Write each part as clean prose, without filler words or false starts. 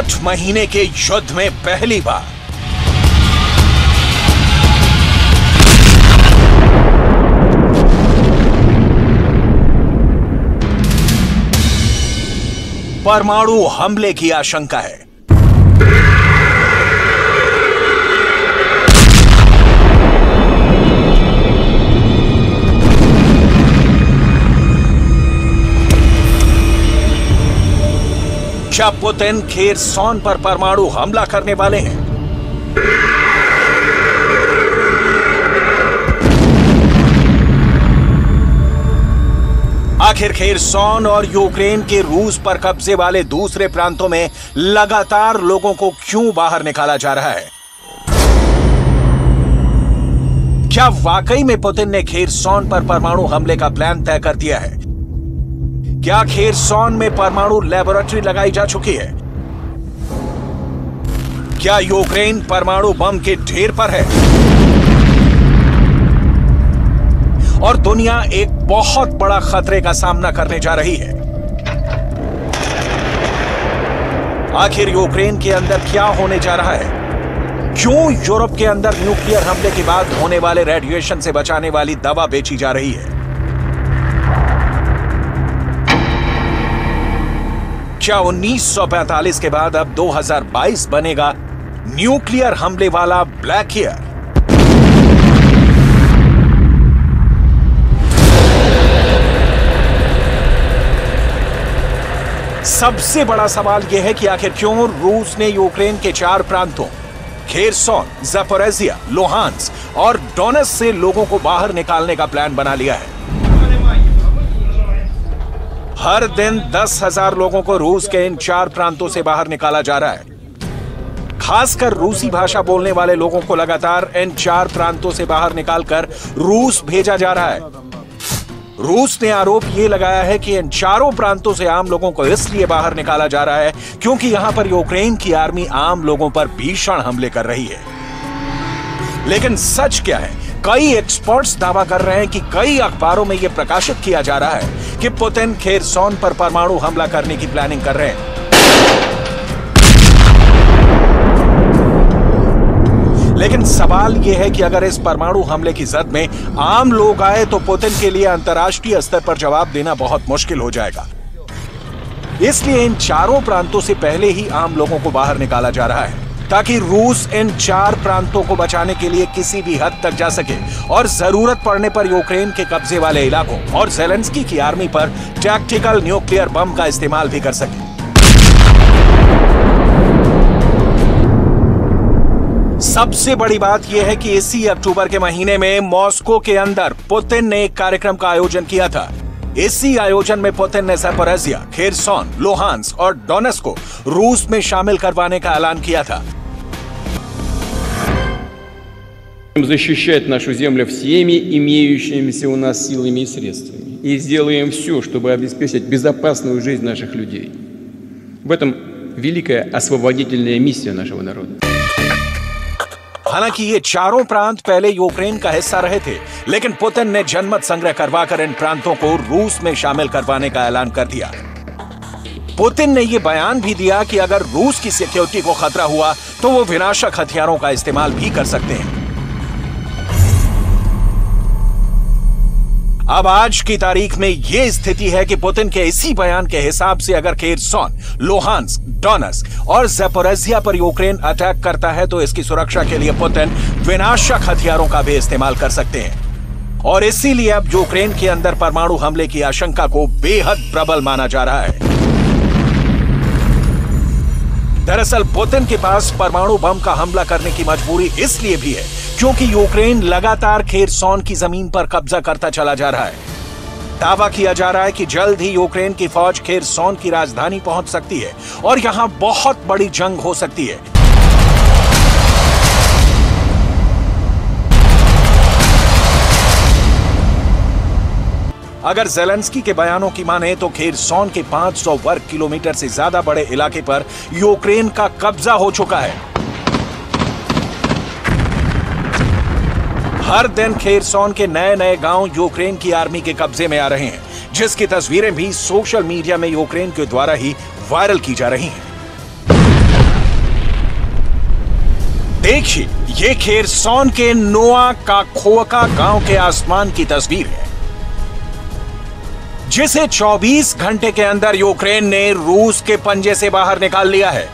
8 महीने के युद्ध में पहली बार परमाणु हमले की आशंका है। क्या पुतिन खेरसॉन पर परमाणु हमला करने वाले हैं? आखिर खेरसॉन और यूक्रेन के रूस पर कब्जे वाले दूसरे प्रांतों में लगातार लोगों को क्यों बाहर निकाला जा रहा है? क्या वाकई में पुतिन ने खेरसॉन पर परमाणु हमले का प्लान तय कर दिया है? क्या खेरसॉन में परमाणु लेबोरेटरी लगाई जा चुकी है? क्या यूक्रेन परमाणु बम के ढेर पर है? और दुनिया एक बहुत बड़ा खतरे का सामना करने जा रही है। आखिर यूक्रेन के अंदर क्या होने जा रहा है? क्यों यूरोप के अंदर न्यूक्लियर हमले के बाद होने वाले रेडिएशन से बचाने वाली दवा बेची जा रही है? क्या 1945 के बाद अब 2022 बनेगा न्यूक्लियर हमले वाला ब्लैक ईयर? सबसे बड़ा सवाल यह है कि आखिर क्यों रूस ने यूक्रेन के 4 प्रांतों खेरसॉन, ज़पोरिज़िया, लुहांस्क और डोनेट्स्क से लोगों को बाहर निकालने का प्लान बना लिया है। हर दिन 10,000 लोगों को रूस के इन 4 प्रांतों से बाहर निकाला जा रहा है। खासकर रूसी भाषा बोलने वाले लोगों को लगातार इन 4 प्रांतों से बाहर निकालकर रूस भेजा जा रहा है। रूस ने आरोप यह लगाया है कि इन 4 प्रांतों से आम लोगों को इसलिए बाहर निकाला जा रहा है क्योंकि यहां पर यूक्रेन की आर्मी आम लोगों पर भीषण हमले कर रही है। लेकिन सच क्या है? कई एक्सपर्ट्स दावा कर रहे हैं कि कई अखबारों में यह प्रकाशित किया जा रहा है कि पुतिन खेरसॉन पर परमाणु हमला करने की प्लानिंग कर रहे हैं। लेकिन सवाल यह है कि अगर इस परमाणु हमले की जद में आम लोग आए तो पुतिन के लिए अंतर्राष्ट्रीय स्तर पर जवाब देना बहुत मुश्किल हो जाएगा। इसलिए इन 4 प्रांतों से पहले ही आम लोगों को बाहर निकाला जा रहा है ताकि रूस इन 4 प्रांतों को बचाने के लिए किसी भी हद तक जा सके और जरूरत पड़ने पर यूक्रेन के कब्जे वाले इलाकों और ज़ेलेंस्की की आर्मी पर टैक्टिकल न्यूक्लियर बम का इस्तेमाल भी कर सके। सबसे बड़ी बात यह है कि इसी अक्टूबर के महीने में मॉस्को के अंदर पुतिन ने एक कार्यक्रम का आयोजन किया था। इसी आयोजन में पुतिन ने ज़पोरिज़िया, खेरसॉन, लुहांस्क और डोनेट्स्क को रूस में शामिल करवाने का ऐलान किया था। Защищать нашу землю всеми имеющимися у нас силами и средствами. И сделаем все, чтобы обеспечить безопасную жизнь наших людей. В этом великая освободительная миссия нашего народа. हालांकि ये 4 प्रांत पहले यूक्रेन का हिस्सा रहे थे, लेकिन पुतिन ने जनमत संग्रह करवाकर इन प्रांतों को रूस में शामिल करवाने का ऐलान कर दिया। पुतिन ने यह बयान भी दिया कि अगर रूस की सिक्योरिटी को खतरा हुआ तो वो विनाशक हथियारों का इस्तेमाल भी कर सकते हैं। अब आज की तारीख में यह स्थिति है कि पुतिन के इसी बयान के हिसाब से अगर खेरसॉन, लुहांस्क, डोनेट्स्क और ज़पोरिज़िया पर यूक्रेन अटैक करता है तो इसकी सुरक्षा के लिए पुतिन विनाशक हथियारों का भी इस्तेमाल कर सकते हैं। और इसीलिए अब यूक्रेन के अंदर परमाणु हमले की आशंका को बेहद प्रबल माना जा रहा है। दरअसल पुतिन के पास परमाणु बम का हमला करने की मजबूरी इसलिए भी है क्योंकि यूक्रेन लगातार खेरसॉन की जमीन पर कब्जा करता चला जा रहा है। दावा किया जा रहा है कि जल्द ही यूक्रेन की फौज खेरसॉन की राजधानी पहुंच सकती है और यहां बहुत बड़ी जंग हो सकती है। अगर ज़ेलेंस्की के बयानों की माने तो खेरसॉन के 500 वर्ग किलोमीटर से ज्यादा बड़े इलाके पर यूक्रेन का कब्जा हो चुका है। हर दिन खेरसॉन के नए नए गांव यूक्रेन की आर्मी के कब्जे में आ रहे हैं, जिसकी तस्वीरें भी सोशल मीडिया में यूक्रेन के द्वारा ही वायरल की जा रही हैं। देखिए, ये खेरसॉन के नोआ काखोवका गांव के आसमान की तस्वीर है, जिसे 24 घंटे के अंदर यूक्रेन ने रूस के पंजे से बाहर निकाल लिया है।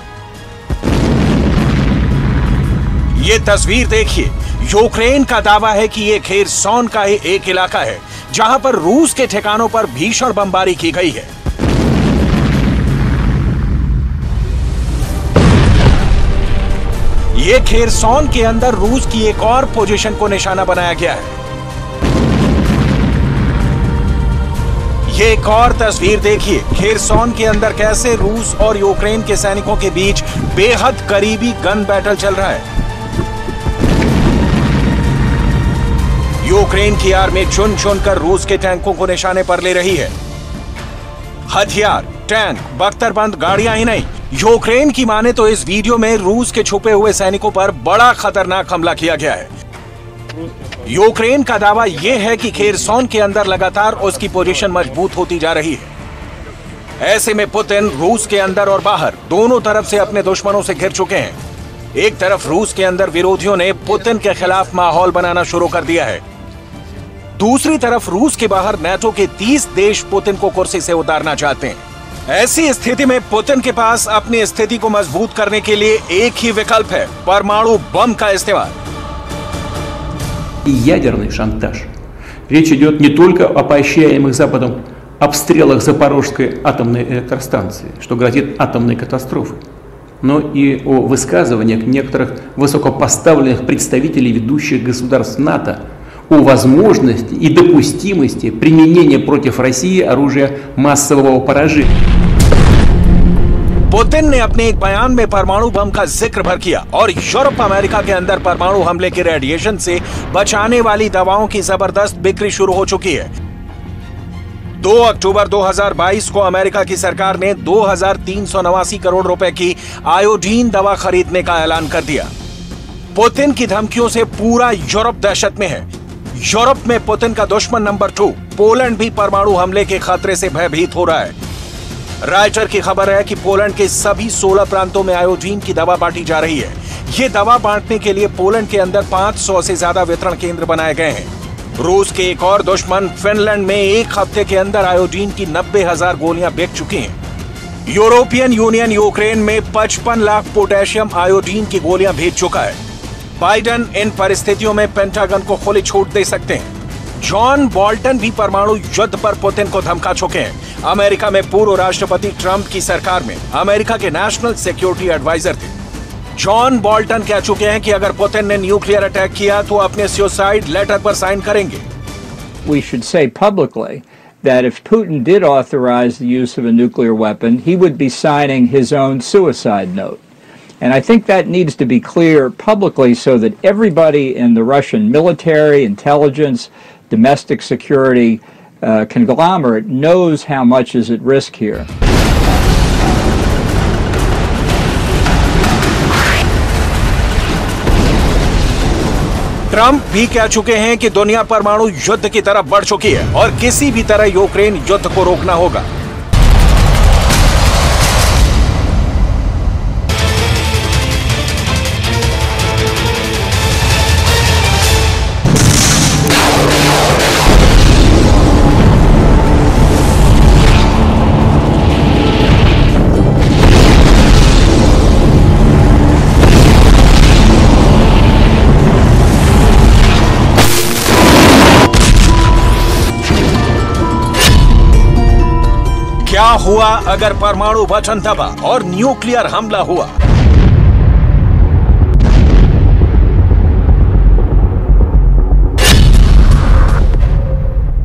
ये तस्वीर देखिए, यूक्रेन का दावा है कि ये खेरसॉन का ही एक इलाका है जहां पर रूस के ठिकानों पर भीषण बमबारी की गई है। ये खेरसॉन के अंदर रूस की एक और पोजीशन को निशाना बनाया गया है। ये एक और तस्वीर देखिए, खेरसॉन के अंदर कैसे रूस और यूक्रेन के सैनिकों के बीच बेहद करीबी गन बैटल चल रहा है। यूक्रेन की आर्मी चुन चुनकर रूस के टैंकों को निशाने पर ले रही है। हथियार, टैंक, बख्तरबंद गाड़ियां ही नहीं, यूक्रेन की माने तो इस वीडियो में रूस के छुपे हुए सैनिकों पर बड़ा खतरनाक हमला किया गया है। यूक्रेन का दावा यह है कि खेरसॉन के अंदर लगातार उसकी पोजीशन मजबूत होती जा रही है। ऐसे में पुतिन रूस के अंदर और बाहर दोनों तरफ से अपने दुश्मनों से घिर चुके हैं। एक तरफ रूस के अंदर विरोधियों ने पुतिन के खिलाफ माहौल बनाना शुरू कर दिया है, दूसरी तरफ रूस के बाहर नाटो के 30 देश पुतिन को कुर्सी से उतारना चाहते हैं। ऐसी स्थिति में पुतिन के पास अपनी स्थिति को मजबूत करने के लिए एक ही विकल्प है, परमाणु बम का इस्तेमाल। Ядерный шантаж. Речь идет не только о поощряемых Западом обстрелах Запорожской атомной электростанции, что грозит атомной катастрофой, но и о высказываниях некоторых высокопоставленных представителей ведущих государств НАТО о возможности и допустимости применения против России оружия массового поражения. पुतिन ने अपने एक बयान में परमाणु बम का जिक्र भर किया और यूरोप अमेरिका के अंदर परमाणु हमले के रेडिएशन से बचाने वाली दवाओं की जबरदस्त बिक्री शुरू हो चुकी है। 2 अक्टूबर 2022 को अमेरिका की सरकार ने 2389 करोड़ रुपए की आयोडीन दवा खरीदने का ऐलान कर दिया। पुतिन की धमकियों से पूरा यूरोप दहशत में है। यूरोप में पुतिन का दुश्मन नंबर 2 पोलैंड भी परमाणु हमले के खतरे से भयभीत हो रहा है। राइटर की खबर है कि पोलैंड के सभी 16 प्रांतों में आयोडीन की दवा बांटी जा रही है। ये दवा बांटने के लिए पोलैंड के अंदर 500 से ज्यादा वितरण केंद्र बनाए गए हैं। रूस के एक और दुश्मन फिनलैंड में एक हफ्ते के अंदर आयोडीन की 90,000 गोलियां बिक चुकी हैं। यूरोपियन यूनियन यूक्रेन में 55 लाख पोटेशियम आयोडीन की गोलियां भेज चुका है। बाइडेन इन परिस्थितियों में पेंटागन को खुली छूट दे सकते हैं। जॉन बोल्टन भी परमाणु युद्ध पर पुतिन को धमका चुके हैं। अमेरिका में पूर्व राष्ट्रपति ट्रंप की सरकार में अमेरिका के नेशनल सिक्योरिटी एडवाइजर थे। जॉन बोल्टन कह चुके हैं कि अगर पुतिन ने न्यूक्लियर अटैक किया तो अपने सुसाइड लेटर पर साइन करेंगे। We should say publicly that if Putin did authorize the use of a nuclear weapon, he would be signing his own suicide note. And I think that needs to be clear publicly so that everybody in the Russian military, intelligence, domestic security conglomerate knows how much is at risk here. Trump भी कह चुके हैं कि दुनिया परमाणु युद्ध की तरफ बढ़ चुकी है और किसी भी तरह यूक्रेन युद्ध को रोकना होगा। क्या हुआ अगर परमाणु वचन दबा और न्यूक्लियर हमला हुआ?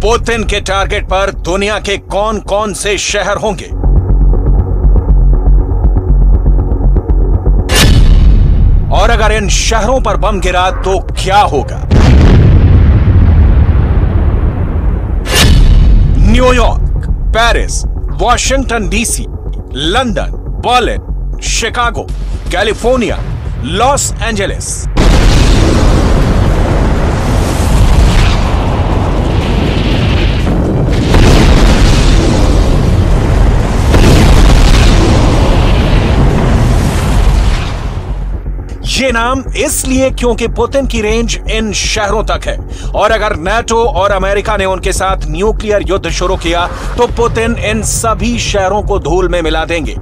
पुतिन के टारगेट पर दुनिया के कौन कौन से शहर होंगे? और अगर इन शहरों पर बम गिरा तो क्या होगा? New York, Paris, Washington DC, London, Berlin, Chicago, California, Los Angeles. ये नाम इसलिए क्योंकि पुतिन की रेंज इन शहरों तक है, और अगर नाटो और अमेरिका ने उनके साथ न्यूक्लियर युद्ध शुरू किया तो पुतिन इन सभी शहरों को धूल में मिला देंगे।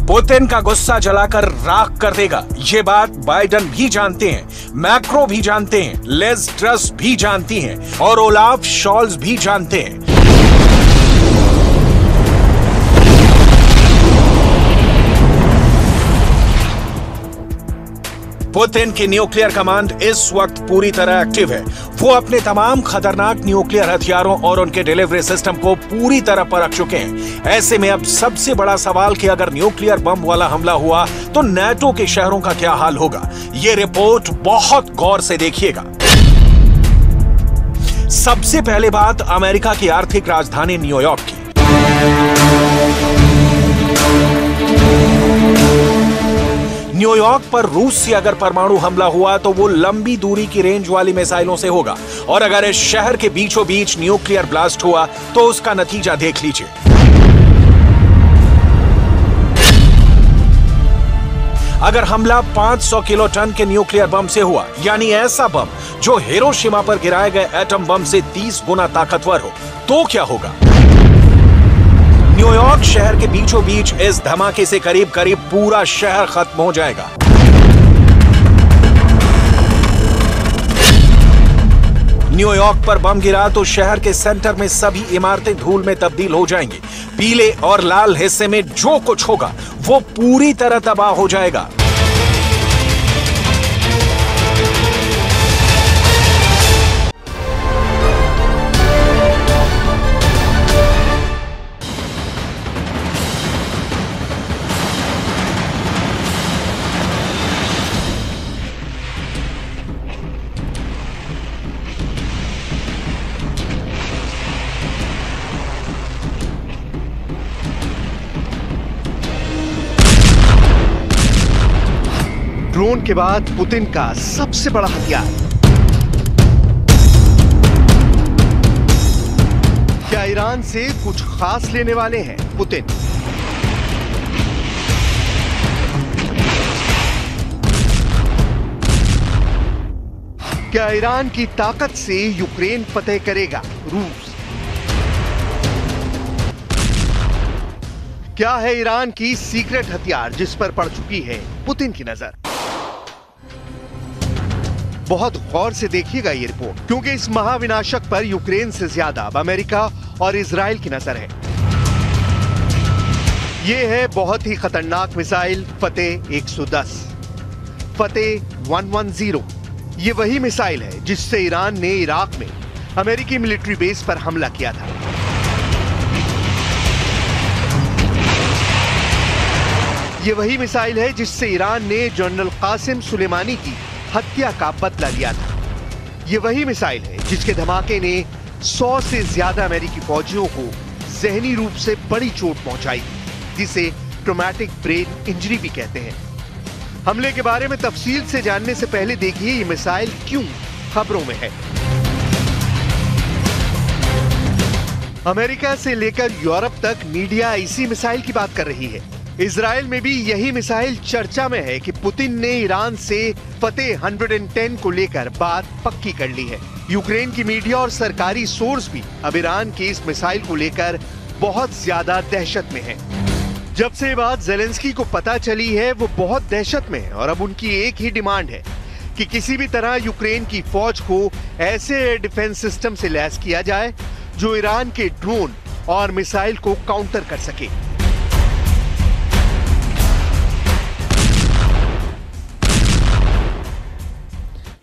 पुतिन का गुस्सा जलाकर राख कर देगा। ये बात बाइडेन भी जानते हैं, मैक्रो भी जानते हैं, लिज ट्रस भी जानती हैं और ओलाफ शॉल्ज भी जानते हैं। पुतिन की न्यूक्लियर कमांड इस वक्त पूरी तरह एक्टिव है। वो अपने तमाम खतरनाक न्यूक्लियर हथियारों और उनके डिलीवरी सिस्टम को पूरी तरह परख चुके हैं। ऐसे में अब सबसे बड़ा सवाल कि अगर न्यूक्लियर बम वाला हमला हुआ तो नाटो के शहरों का क्या हाल होगा। ये रिपोर्ट बहुत गौर से देखिएगा। सबसे पहले बात अमेरिका की आर्थिक राजधानी न्यूयॉर्क की। न्यूयॉर्क पर रूस से अगर परमाणु हमला हुआ तो वो लंबी दूरी की रेंज वाली मिसाइलों से होगा, और अगर इस शहर के बीचों बीच न्यूक्लियर ब्लास्ट हुआ तो उसका नतीजा देख लीजिए। अगर हमला 500 किलो टन के न्यूक्लियर बम से हुआ, यानी ऐसा बम जो हिरोशिमा पर गिराए गए एटम बम से 30 गुना ताकतवर हो, तो क्या होगा? न्यूयॉर्क शहर के बीचों बीच इस धमाके से करीब करीब पूरा शहर खत्म हो जाएगा। न्यूयॉर्क पर बम गिरा तो शहर के सेंटर में सभी इमारतें धूल में तब्दील हो जाएंगी। पीले और लाल हिस्से में जो कुछ होगा वो पूरी तरह तबाह हो जाएगा। ड्रोन के बाद पुतिन का सबसे बड़ा हथियार। क्या ईरान से कुछ खास लेने वाले हैं पुतिन? क्या ईरान की ताकत से यूक्रेन फतेह करेगा रूस? क्या है ईरान की सीक्रेट हथियार जिस पर पड़ चुकी है पुतिन की नजर? बहुत गौर से देखिएगा ये रिपोर्ट, क्योंकि इस महाविनाशक पर यूक्रेन से ज्यादा अब अमेरिका और इजराइल की नजर है। ये है बहुत ही खतरनाक मिसाइल फतेह 110, फतेह 110। ये वही मिसाइल है जिससे ईरान ने इराक में अमेरिकी मिलिट्री बेस पर हमला किया था। ये वही मिसाइल है जिससे ईरान ने जनरल कासिम सुलेमानी की हत्या का बदला लिया था। ये वही मिसाइल है जिसके धमाके ने 100 से ज्यादा अमेरिकी फौजियों को जहनी रूप से बड़ी चोट पहुंचाई, जिसे ट्रॉमेटिक ब्रेन इंजरी भी कहते हैं। हमले के बारे में तफसील से जानने से पहले देखिए ये मिसाइल क्यों खबरों में है। अमेरिका से लेकर यूरोप तक मीडिया इसी मिसाइल की बात कर रही है। इजराइल में भी यही मिसाइल चर्चा में है कि पुतिन ने ईरान से फतेह 110 को लेकर बात पक्की कर ली है। यूक्रेन की मीडिया और सरकारी सोर्स भी अब ईरान की इस मिसाइल को लेकर बहुत ज्यादा दहशत में है। जब से ये बात ज़ेलेंस्की को पता चली है वो बहुत दहशत में है, और अब उनकी एक ही डिमांड है कि किसी भी तरह यूक्रेन की फौज को ऐसे एयर डिफेंस सिस्टम से लैस किया जाए जो ईरान के ड्रोन और मिसाइल को काउंटर कर सके।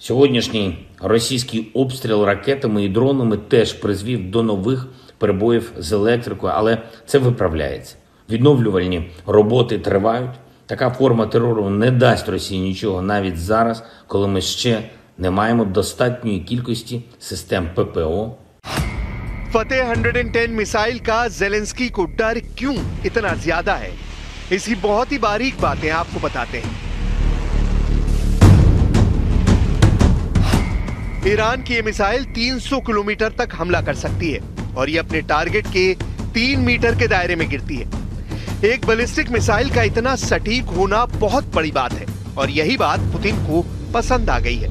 Сьогоднішній російський обстріл ракетами і дронами теж призвів до нових перебоїв з електрикою, але це виправляється. Відновлювальні роботи тривають. Така форма терору не дасть Росії нічого навіть зараз, коли ми ще не маємо достатньої кількості систем ППО. फतेह 110 मिसाइल का ज़ेलेंस्की को डर क्यों इतना ज्यादा है, इसकी बहुत ही बारीक बातें आपको बताते हैं। ईरान की ये मिसाइल 300 किलोमीटर तक हमला कर सकती है और ये अपने टारगेट के 3 मीटर के दायरे में गिरती है। एक बैलिस्टिक मिसाइल का इतना सटीक होना बहुत बड़ी बात है और यही बात पुतिन को पसंद आ गई है।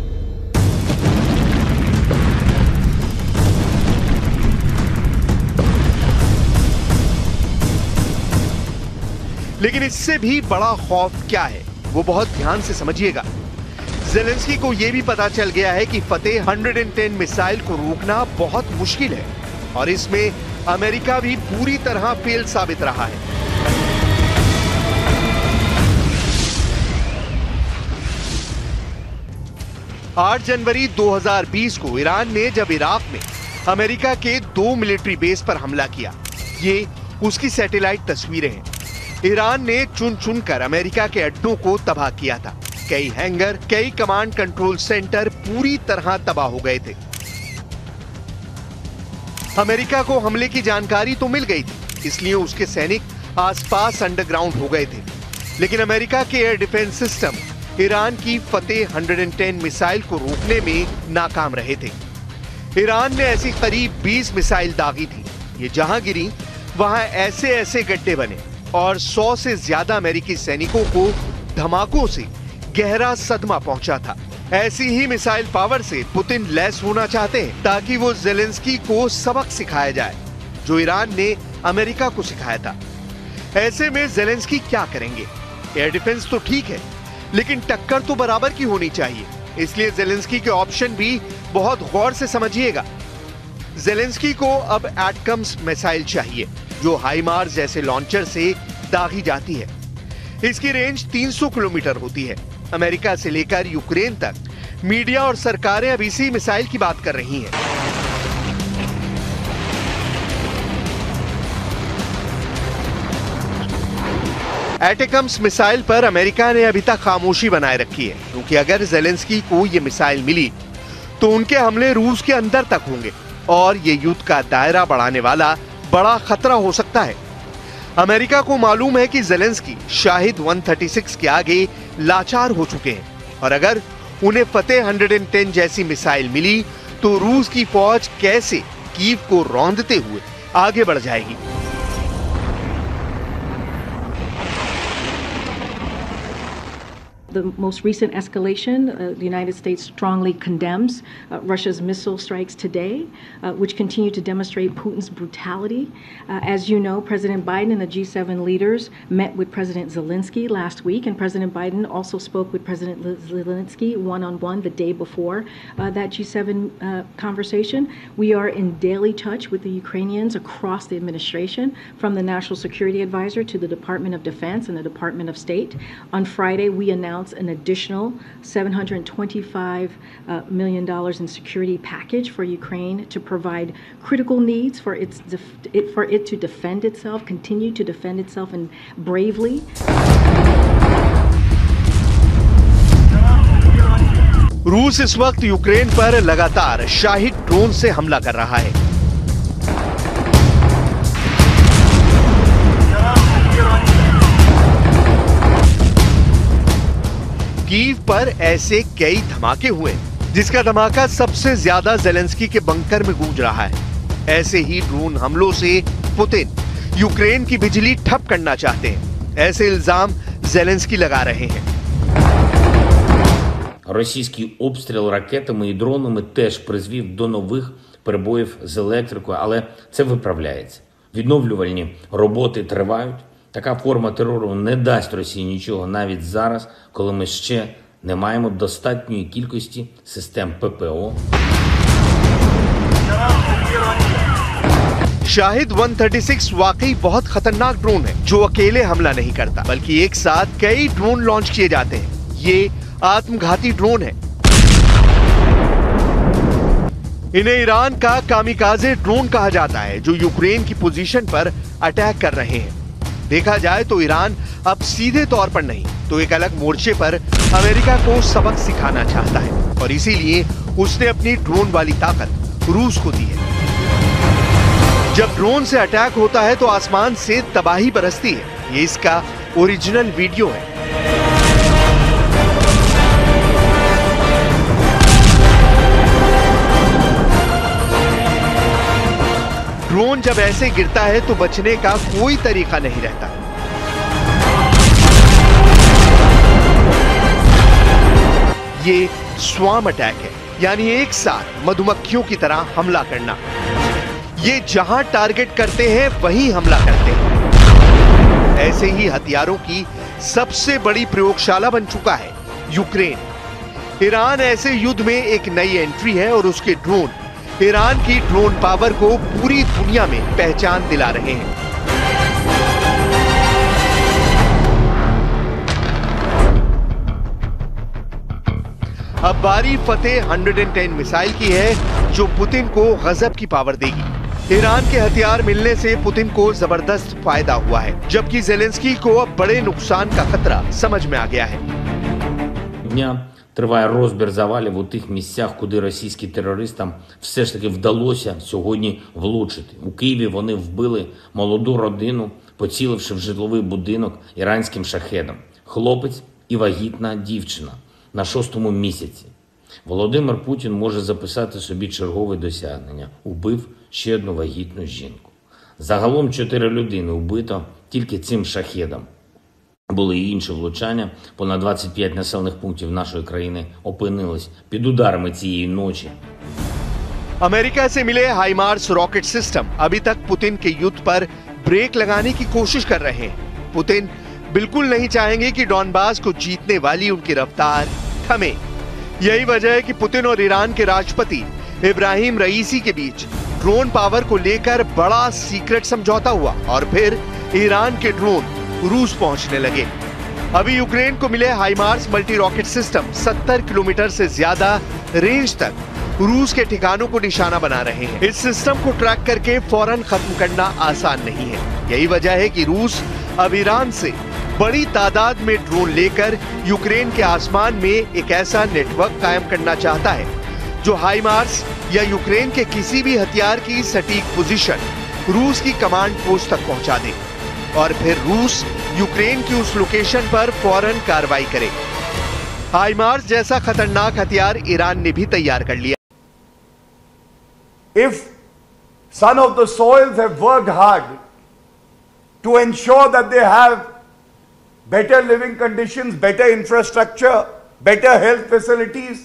लेकिन इससे भी बड़ा खौफ क्या है, वो बहुत ध्यान से समझिएगा। ज़ेलेंस्की को यह भी पता चल गया है कि फतेह 110 मिसाइल को रोकना बहुत मुश्किल है और इसमें अमेरिका भी पूरी तरह फेल साबित रहा है। आठ जनवरी 2020 को ईरान ने जब इराक में अमेरिका के 2 मिलिट्री बेस पर हमला किया, ये उसकी सैटेलाइट तस्वीरें हैं। ईरान ने चुन चुनकर अमेरिका के अड्डों को तबाह किया था। कई हैंगर, कई कमांड कंट्रोल सेंटर पूरी तरह तबाह हो गए थे। अमेरिका को हमले की जानकारी तो मिल गई थी, इसलिए उसके सैनिक आसपास अंडरग्राउंड हो गए थे। लेकिन अमेरिका के एयर डिफेंस सिस्टम ईरान की फतेह 110 मिसाइल को रोकने में नाकाम रहे थे। ईरान ने ऐसी करीब 20 मिसाइल दागी थी। ये जहां गिरी वहां ऐसे ऐसे गड्ढे बने और 100 से ज्यादा अमेरिकी सैनिकों को धमाकों से गहरा सदमा पहुंचा था। ऐसी ही मिसाइल पावर से पुतिन लैस होना चाहते हैं ताकि वो ज़ेलेंस्की को सबक सिखाया जाए जो ईरान ने अमेरिका को सिखाया था। ऐसे में ज़ेलेंस्की क्या करेंगे? एयर डिफेंस तो ठीक है, लेकिन टक्कर तो बराबर की होनी चाहिए। इसलिए ज़ेलेंस्की के ऑप्शन भी बहुत गौर से समझिएगा। ज़ेलेंस्की को अब एटकम्स मिसाइल चाहिए जो हाइमार्स जैसे लॉन्चर से दागी जाती है। इसकी रेंज 300 किलोमीटर होती है। अमेरिका से लेकर यूक्रेन तक मीडिया और सरकारें अब इसी मिसाइल की बात कर रही हैं। एटकम्स मिसाइल पर अमेरिका ने अभी तक खामोशी बनाए रखी है, क्योंकि अगर ज़ेलेंस्की को यह मिसाइल मिली तो उनके हमले रूस के अंदर तक होंगे और ये युद्ध का दायरा बढ़ाने वाला बड़ा खतरा हो सकता है। अमेरिका को मालूम है कि ज़ेलेंस्की शाहिद 136 के आगे लाचार हो चुके हैं और अगर उन्हें फतेह 110 जैसी मिसाइल मिली तो रूस की फौज कैसे कीव को रौंदते हुए आगे बढ़ जाएगी। The most recent escalation, the United States strongly condemns Russia's missile strikes today, which continue to demonstrate Putin's brutality. As you know, President Biden and the G7 leaders met with President Zelensky last week, and President Biden also spoke with President Zelensky one-on-one the day before that G7 conversation. We are in daily touch with the Ukrainians across the administration, from the National Security Advisor to the Department of Defense and the Department of State. On Friday, we announced an additional $725 million in security package for Ukraine to provide critical needs for it to defend itself, continue to defend itself and bravely. रूस इस वक्त Ukraine पर लगातार Shahid drone से हमला कर रहा है। कीव पर ऐसे कई धमाके हुए, जिसका धमाका सबसे ज्यादा ज़ेलेंस्की के बंकर में गूंज रहा है। ऐसे ही ड्रोन हमलों से पुतिन यूक्रेन की बिजली ठप करना चाहते हैं, ऐसे इल्जाम ज़ेलेंस्की लगा रहे हैं। Російський обстріл ракетами і дронами теж призвів до нових перебоїв з електрикою, але це виправляється. Відновлювальні роботи тривають. Така форма терору не дасть Росії нічого навіть зараз, коли ми ще не маємо достатньої кількості систем ППО. शाहिद 136 वाकई बहुत खतरनाक ड्रोन है जो अकेले हमला नहीं करता, बल्कि एक साथ कई ड्रोन लॉन्च किए जाते हैं। ये आत्मघाती ड्रोन है। इन्हें ईरान का कामिकाजे ड्रोन कहा जाता है, जो यूक्रेन की पोजीशन पर अटैक कर रहे हैं। देखा जाए तो ईरान अब सीधे तौर पर नहीं तो एक अलग मोर्चे पर अमेरिका को सबक सिखाना चाहता है और इसीलिए उसने अपनी ड्रोन वाली ताकत रूस को दी है। जब ड्रोन से अटैक होता है तो आसमान से तबाही बरसती है। ये इसका ओरिजिनल वीडियो है। ड्रोन जब ऐसे गिरता है तो बचने का कोई तरीका नहीं रहता। ये स्वार्म अटैक है, यानी एक साथ मधुमक्खियों की तरह हमला करना। ये जहां टारगेट करते हैं वहीं हमला करते हैं। ऐसे ही हथियारों की सबसे बड़ी प्रयोगशाला बन चुका है यूक्रेन। ईरान ऐसे युद्ध में एक नई एंट्री है और उसके ड्रोन ईरान की ड्रोन पावर को पूरी दुनिया में पहचान दिला रहे हैं। अब बारी फतेह 110 मिसाइल की है, जो पुतिन को गजब की पावर देगी। ईरान के हथियार मिलने से पुतिन को जबरदस्त फायदा हुआ है, जबकि ज़ेलेंस्की को अब बड़े नुकसान का खतरा समझ में आ गया है। Дня триває розбір завалів у тих місцях, куди російським терористам все ж таки вдалося сьогодні влучити. У Києві вони вбили молоду родину, поціливши в житловий будинок іранським шахедом. Хлопець і вагітна дівчина на 6-му місяці. Володимир Путін може записати собі чергове досягнення. Убив ще одну вагітну жінку. Загалом 4 людини вбито тільки цим шахедом. Були і інші влучання. Понад 25 населених пунктів нашої країни опинились під ударами цієї ночі. अमेरिका से मिले हाइमार्स रॉकेट सिस्टम अभी तक पुतिन के युद्ध पर ब्रेक लगाने की कोशिश कर रहे हैं। पुतिन बिल्कुल नहीं चाहेंगे कि डॉनबास को जीतने वाली उनकी रफ्तार थमे। यही वजह है कि पुतिन और ईरान के राष्ट्रपति इब्राहिम रईसी के बीच ड्रोन पावर को लेकर बड़ा सीक्रेट समझौता हुआ और फिर ईरान के ड्रोन रूस पहुंचने लगे। अभी यूक्रेन को मिले हाइमार्स मल्टी रॉकेट सिस्टम 70 किलोमीटर से ज्यादा रेंज तक रूस के ठिकानों को निशाना बना रहे हैं। इस सिस्टम को ट्रैक करके फौरन खत्म करना आसान नहीं है। यही वजह है कि रूस अब ईरान से बड़ी तादाद में ड्रोन लेकर यूक्रेन के आसमान में एक ऐसा नेटवर्क कायम करना चाहता है जो हाइमार्स या यूक्रेन के किसी भी हथियार की सटीक पोजीशन रूस की कमांड पोस्ट तक पहुंचा दे और फिर रूस यूक्रेन की उस लोकेशन पर फौरन कार्रवाई करे। हाइमार्स जैसा खतरनाक हथियार ईरान ने भी तैयार कर लिया। If son of the soils have worked hard to ensure that they have better living conditions, better infrastructure, better health facilities,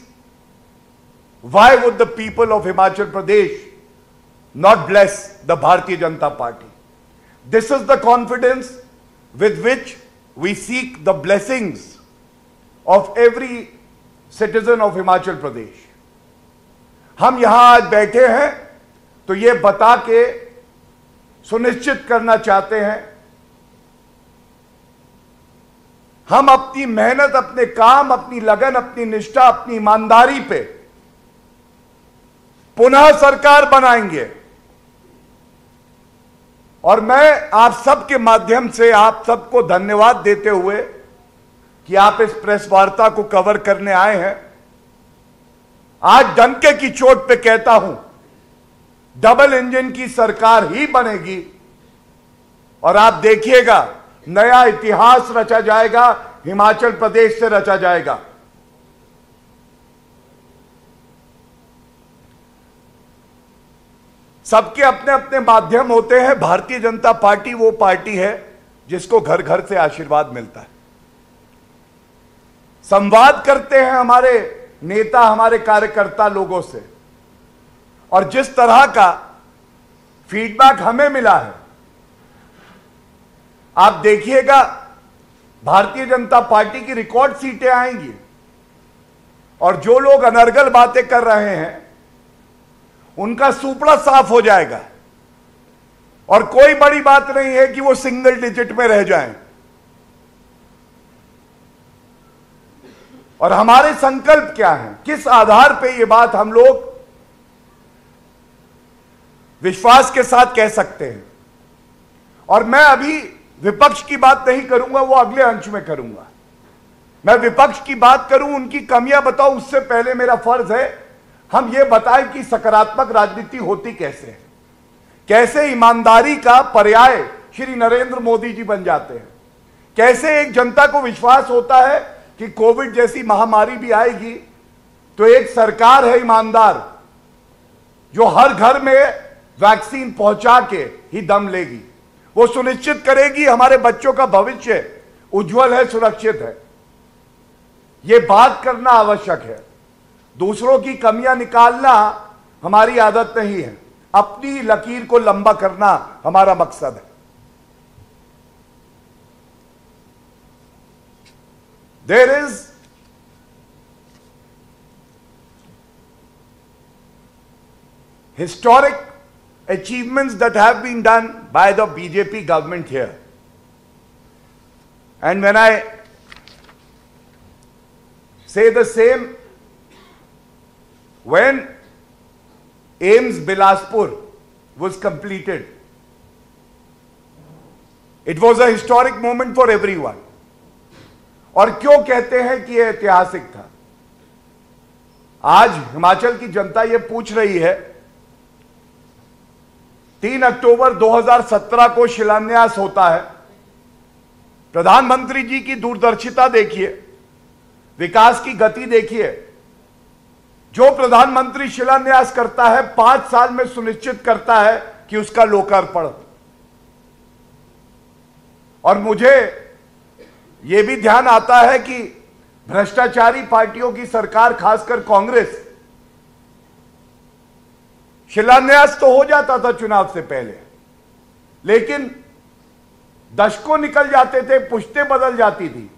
why would the people of Himachal Pradesh not bless the Bharatiya Janata Party? This is the confidence with which we seek the blessings of every citizen of Himachal Pradesh. हम यहां आज बैठे हैं तो ये बता के सुनिश्चित करना चाहते हैं, हम अपनी मेहनत, अपने काम, अपनी लगन, अपनी निष्ठा, अपनी ईमानदारी पे पुनः सरकार बनाएंगे। और मैं आप सबके माध्यम से आप सबको धन्यवाद देते हुए कि आप इस प्रेस वार्ता को कवर करने आए हैं, आज डंके की चोट पे कहता हूं, डबल इंजन की सरकार ही बनेगी और आप देखिएगा नया इतिहास रचा जाएगा, हिमाचल प्रदेश से रचा जाएगा। सबके अपने अपने माध्यम होते हैं। भारतीय जनता पार्टी वो पार्टी है जिसको घर घर से आशीर्वाद मिलता है। संवाद करते हैं हमारे नेता, हमारे कार्यकर्ता लोगों से, और जिस तरह का फीडबैक हमें मिला है, आप देखिएगा भारतीय जनता पार्टी की रिकॉर्ड सीटें आएंगी और जो लोग अनर्गल बातें कर रहे हैं उनका सुपड़ा साफ हो जाएगा और कोई बड़ी बात नहीं है कि वो सिंगल डिजिट में रह जाएं। और हमारे संकल्प क्या हैं, किस आधार पे ये बात हम लोग विश्वास के साथ कह सकते हैं। और मैं अभी विपक्ष की बात नहीं करूंगा, वो अगले अंश में करूंगा। मैं विपक्ष की बात करूं, उनकी कमियां बताऊं, उससे पहले मेरा फर्ज है हम ये बताएं कि सकारात्मक राजनीति होती कैसे है, कैसे ईमानदारी का पर्याय श्री नरेंद्र मोदी जी बन जाते हैं, कैसे एक जनता को विश्वास होता है कि कोविड जैसी महामारी भी आएगी तो एक सरकार है ईमानदार जो हर घर में वैक्सीन पहुंचा के ही दम लेगी। वो सुनिश्चित करेगी हमारे बच्चों का भविष्य उज्जवल है, सुरक्षित है। ये बात करना आवश्यक है। दूसरों की कमियां निकालना हमारी आदत नहीं है, अपनी लकीर को लंबा करना हमारा मकसद है। There is historic achievements that have been done by the BJP government here. And when I say the same, when AIIMS Bilaspur was completed, it was a historic moment for everyone. और क्यों कहते हैं कि यह ऐतिहासिक था? आज हिमाचल की जनता यह पूछ रही है, 3 अक्टूबर 2017 को शिलान्यास होता है। प्रधानमंत्री जी की दूरदर्शिता देखिए, विकास की गति देखिए। जो प्रधानमंत्री शिलान्यास करता है 5 साल में सुनिश्चित करता है कि उसका लोकार्पण। और मुझे यह भी ध्यान आता है कि भ्रष्टाचारी पार्टियों की सरकार, खासकर कांग्रेस, शिलान्यास तो हो जाता था चुनाव से पहले, लेकिन दशकों निकल जाते थे, पुश्तें बदल जाती थी।